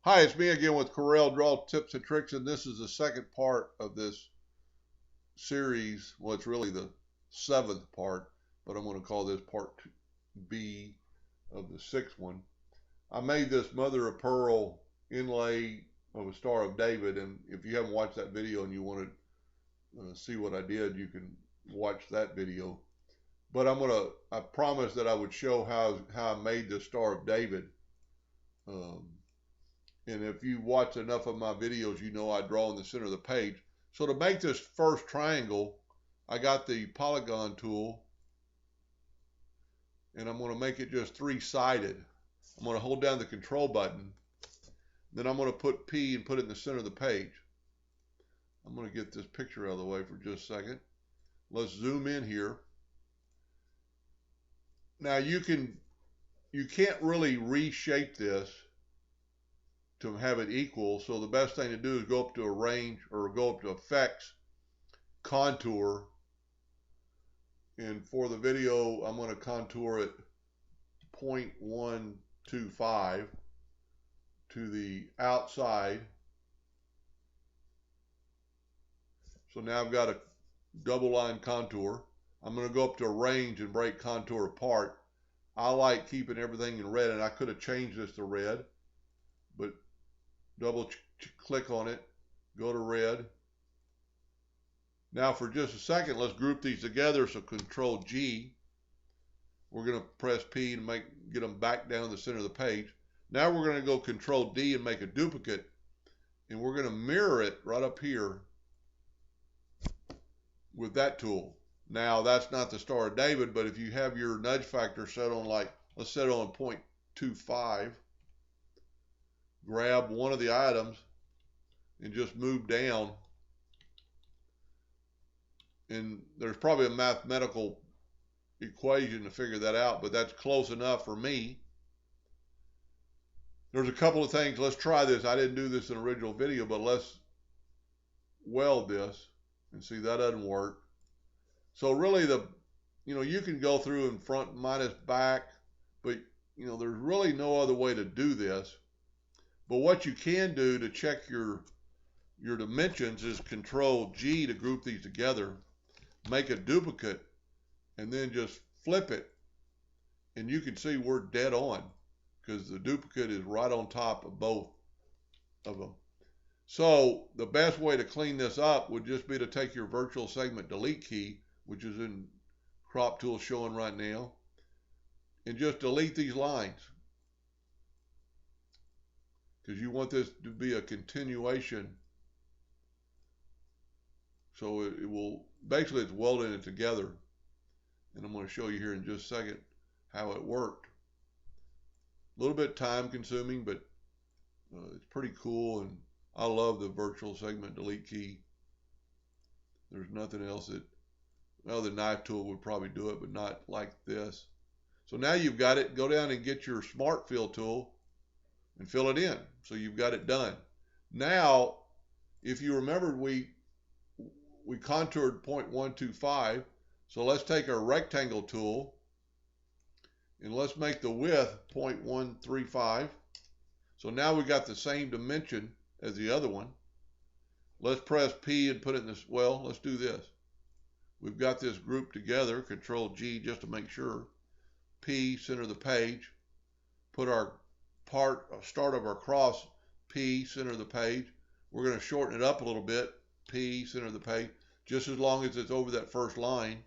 Hi, it's me again with Corel Draw Tips and Tricks, and this is the second part of this series. Well, it's really the seventh part, but I'm going to call this part B of the sixth one. I made this mother of pearl inlay of a Star of David, and if you haven't watched that video and you want to see what I did, you can watch that video. But I promised that I would show how I made the Star of David. And if you watch enough of my videos, you know I draw in the center of the page. So to make this first triangle, I got the polygon tool, and I'm going to make it just three-sided. I'm going to hold down the control button. Then I'm going to put P and put it in the center of the page. I'm going to get this picture out of the way for just a second. Let's zoom in here. Now you can't really reshape this to have it equal, so the best thing to do is go up to Arrange or go up to Effects, Contour, and for the video I'm going to contour it 0.125 to the outside. So now I've got a double line contour. I'm going to go up to Arrange and break contour apart. I like keeping everything in red, and I could have changed this to red, but double click on it, go to red. Now for just a second, let's group these together. So Control G, we're going to press P to get them back down to the center of the page. Now we're going to go Control D and make a duplicate, and we're going to mirror it right up here with that tool. Now that's not the Star of David, but if you have your nudge factor set on, like, let's set it on 0.25, grab one of the items and just move down. And there's probably a mathematical equation to figure that out, but that's close enough for me. There's a couple of things. Let's try this. I didn't do this in the original video, but let's weld this and see that doesn't work. So really you can go through in front minus back, but there's really no other way to do this. But what you can do to check your dimensions is Control G to group these together, make a duplicate, and then just flip it. And you can see we're dead on because the duplicate is right on top of both of them. So the best way to clean this up would just be to take your virtual segment delete key, which is in crop tool showing right now, and just delete these lines, because you want this to be a continuation. So it will, basically it's welding it together. And I'm going to show you here in just a second how it worked. A little bit time consuming, but it's pretty cool, and I love the virtual segment delete key. There's nothing else that, well, the knife tool would probably do it, but not like this. So now you've got it. Go down and get your Smart Fill tool and fill it in. So you've got it done. Now, if you remembered, we contoured 0.125. So let's take our rectangle tool and let's make the width 0.135. So now we got the same dimension as the other one. Let's press P and put it in this. Well, let's do this. We've got this grouped together. Control G just to make sure. P, center of the page. Put our start of our cross, P, center of the page. We're going to shorten it up a little bit. P, center of the page, just as long as it's over that first line.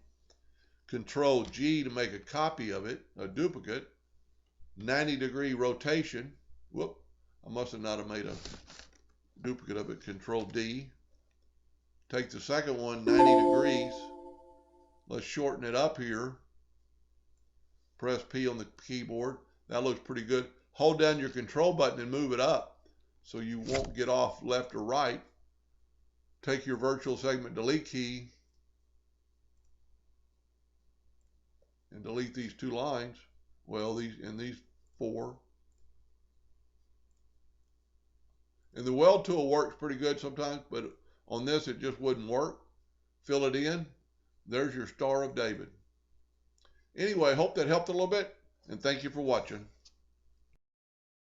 Control G to make a copy of it, a duplicate. 90-degree rotation. Whoop, I must have not have made a duplicate of it. Control D. Take the second one, 90 degrees. Let's shorten it up here. Press P on the keyboard. That looks pretty good. Hold down your control button and move it up so you won't get off left or right. Take your virtual segment delete key and delete these two lines. Well, these four. And the weld tool works pretty good sometimes, but on this it just wouldn't work. Fill it in. There's your Star of David. Anyway, hope that helped a little bit, and thank you for watching.